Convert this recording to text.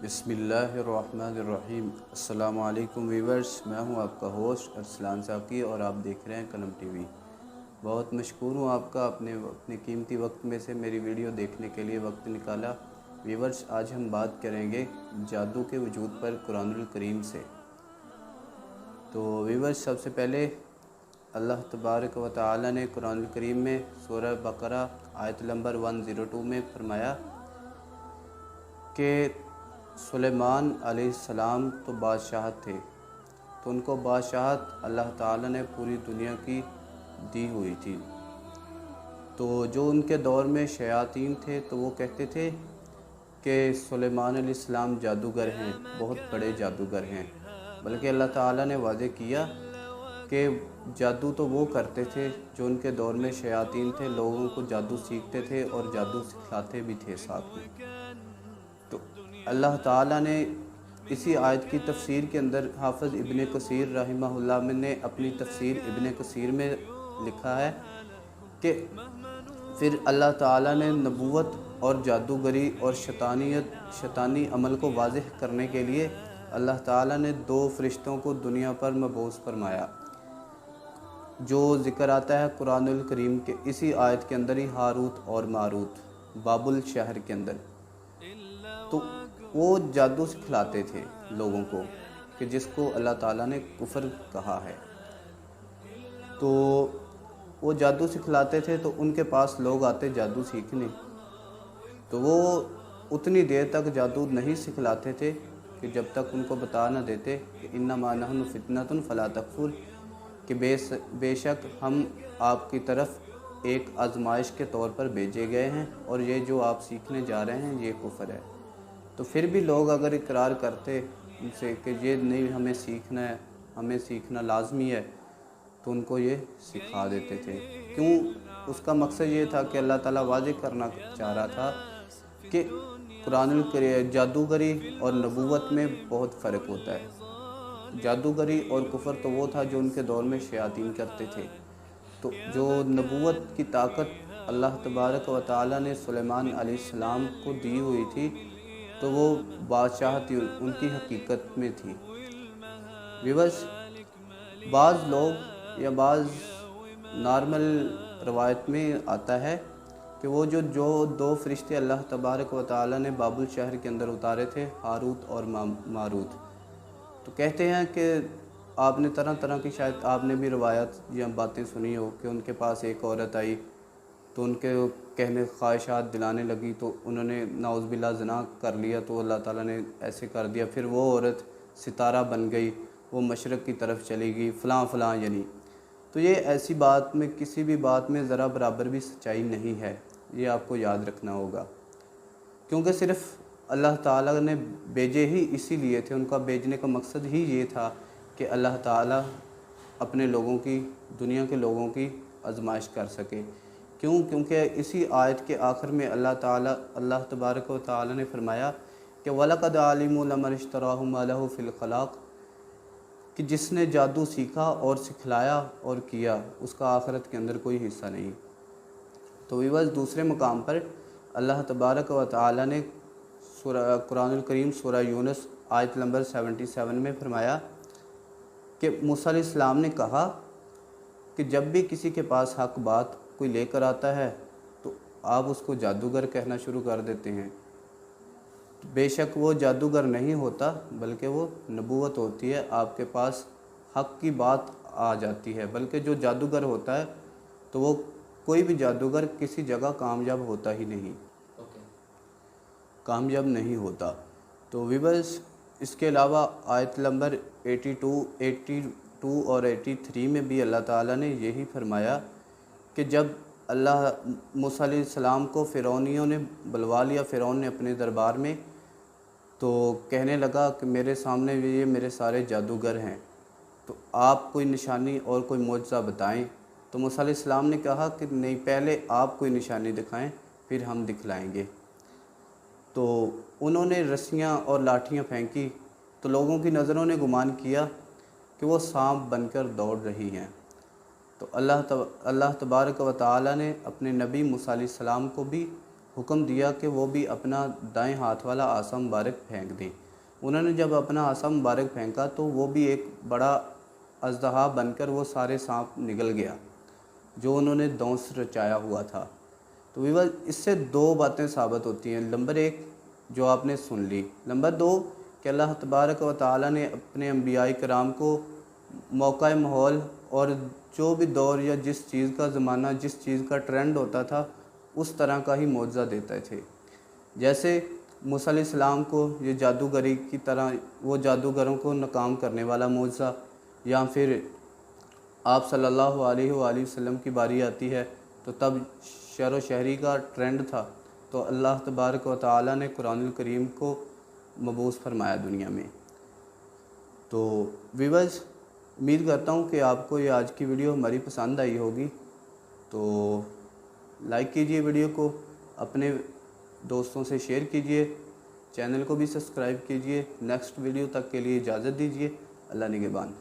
बिस्मिल्लाहिर्रहमानिर्रहीम। अस्सलाम वालेकुम व्यूअर्स, मैं हूं आपका होस्ट अरसलान साकी और आप देख रहे हैं कलम टीवी। बहुत मशकूर हूं आपका अपने कीमती वक्त में से मेरी वीडियो देखने के लिए वक्त निकाला। व्यूअर्स, आज हम बात करेंगे जादू के वजूद पर कुरानुल करीम से। तो व्यूअर्स, सबसे पहले अल्लाह तबारक व तआला ने कुरानुल करीम में सूरह बकरा आयत नंबर 102 में फरमाया कि सुलेमान अलैहिस्सलाम तो बादशाहत थे, तो उनको बादशाहत अल्लाह ताला ने पूरी दुनिया की दी हुई थी। तो जो उनके दौर में शयातीन थे तो वो कहते थे कि सुलेमान अलैहिस्सलाम जादूगर हैं, बहुत बड़े जादूगर हैं। बल्कि अल्लाह ताला ने वादे किया कि जादू तो वो करते थे जो उनके दौर में शयातीन थे, लोगों को जादू सीखते थे और जादू सिखाते भी थे साथ में। तो अल्लाह ताला ने इसी आयत की तफसीर के अंदर हाफ़िज़ इब्ने कसीर रहमहुल्लाह ने अपनी तफसीर इब्ने कसीर में लिखा है कि फिर अल्लाह ताला ने नबूवत और जादूगरी और शैतानी अमल को वाज़ेह करने के लिए अल्लाह ताला ने 2 फरिश्तों को दुनिया पर मबऊस फरमाया, जो ज़िक्र आता है कुरानुल करीम के इसी आयत के अंदर ही, हारूत और मारूत, बाबुल शहर के अंदर। तो वो जादू सिखलाते थे लोगों को कि जिसको अल्लाह ताला ने कुफर कहा है। तो वो जादू सिखलाते थे, तो उनके पास लोग आते जादू सीखने, तो वो उतनी देर तक जादू नहीं सिखलाते थे कि जब तक उनको बता न देते कि इन्नमा नहनु फितनतुन फला तकफुर, कि बेशक हम आपकी तरफ एक आजमाइश के तौर पर भेजे गए हैं और ये जो आप सीखने जा रहे हैं ये कुफर है। तो फिर भी लोग अगर इकरार करते उनसे कि ये नहीं, हमें सीखना है, हमें सीखना लाजमी है, तो उनको ये सिखा देते थे। क्यों? उसका मकसद ये था कि अल्लाह ताला वाज़ेह करना चाह रहा था कि कुरानुल करीम जादूगरी और नबूवत में बहुत फ़र्क होता है। जादूगरी और कुफर तो वो था जो उनके दौर में शयातीन करते थे। तो जो नबूवत की ताकत अल्लाह तबारक व तआला ने सुलेमान अलैहिस्सलाम को दी हुई थी, तो वो बादशाहत उनकी हकीकत में थी। विवश बाज़ लोग या बाज़ नॉर्मल रवायत में आता है कि वो जो 2 फरिश्ते अल्लाह तबारक व तआला ने बाबुल शहर के अंदर उतारे थे, हारूत और मारूत, तो कहते हैं कि आपने तरह तरह की, शायद आपने भी रवायत या बातें सुनी हो कि उनके पास एक औरत आई, तो उनके कहने ख्वाहिशात दिलाने लगी, तो उन्होंने नाउज़ुबिल्लाह ज़िना कर लिया, तो अल्लाह ताला ने ऐसे कर दिया। फिर वो औरत सितारा बन गई, वो मशरक़ की तरफ चली गई, फ़लाँ फ़लाँ यानी। तो ये ऐसी बात में, किसी भी बात में ज़रा बराबर भी सच्चाई नहीं है, ये आपको याद रखना होगा। क्योंकि सिर्फ़ अल्लाह ताला ने भेजे ही इसीलिए थे, उनका भेजने का मकसद ही ये था कि अल्लाह ताला अपने लोगों की, दुनिया के लोगों की आजमाइश कर सके। क्यों? क्योंकि इसी आयत के आखिर में अल्लाह तबारक व तआला ने फरमाया कि वलक़द अलिमू लमन इश्तराहु मा लहु फ़िल ख़लाक़, कि जिसने जादू सीखा और सिखलाया और किया, उसका आखिरत के अंदर कोई हिस्सा नहीं। तो विवश दूसरे मकाम पर अल्लाह तबारक व तआला ने कुरानुल करीम सूरह यूनुस आयत नंबर 77 में फरमाया कि मूसा अलैहिस्सलाम ने कहा कि जब भी किसी के पास हक बात कोई लेकर आता है तो आप उसको जादूगर कहना शुरू कर देते हैं। तो बेशक वो जादूगर नहीं होता, बल्कि वो नबूवत होती है, आपके पास हक की बात आ जाती है। बल्कि जो जादूगर होता है तो वो कोई भी जादूगर किसी जगह कामयाब होता ही नहीं, कामयाब नहीं होता। तो विवर्स, इसके अलावा आयत नंबर 82 और 83 में भी अल्लाह ताला ने यही फरमाया कि जब अल्लाह मूसा अलैहिस्सलाम को फ़िरौनियों ने बुलवा लिया, फ़िरौन ने अपने दरबार में, तो कहने लगा कि मेरे सामने ये मेरे सारे जादूगर हैं, तो आप कोई निशानी और कोई मोजज़ा बताएं। तो मूसा अलैहिस्सलाम ने कहा कि नहीं, पहले आप कोई निशानी दिखाएं, फिर हम दिखलाएंगे। तो उन्होंने रस्सियाँ और लाठियाँ फेंकी, तो लोगों की नज़रों ने गुमान किया कि वो सांप बनकर दौड़ रही हैं। तो अल्लाह तबारक व तआला ने अपने नबी मूसा अलैहिस्सलाम को भी حکم دیا کہ وہ بھی اپنا دائیں ہاتھ والا عصا مبارک پھینک دیں۔ انہوں نے جب اپنا عصا مبارک پھینکا تو وہ بھی ایک بڑا اژدہا بن کر وہ سارے سانپ نگل گیا جو انہوں نے دونس رچایا ہوا تھا۔ تو ویور اس سے دو باتیں ثابت ہوتی ہیں۔ نمبر ایک جو آپ نے سن لی، نمبر دو کہ اللہ تبارک و تعالیٰ نے اپنے انبیاء کرام کو موقع ماحول اور جو بھی دور یا جس چیز کا زمانہ، جس چیز کا ٹرینڈ ہوتا تھا اس طرح کا ہی معجزہ دیتے تھے۔ جیسے موسیٰ علیہ السلام کو یہ جادوگری کی طرح وہ جادوگروں کو ناکام کرنے والا معجزہ، یا پھر آپ صلی اللہ علیہ وآلہ وسلم کی باری آتی ہے تو تب شعر و شاعری کا ٹرینڈ تھا، تو اللہ تبارک و تعالیٰ نے قرآن الکریم کو مبعوث فرمایا دنیا میں۔ تو ویورز امید کرتا ہوں کہ آپ کو یہ آج کی ویڈیو ہماری پسند آئی ہوگی، تو لائک کیجئے ویڈیو کو، اپنے دوستوں سے شیئر کیجئے، چینل کو بھی سبسکرائب کیجئے۔ نیکسٹ ویڈیو تک کے لیے اجازت دیجئے۔ اللہ نگہبان۔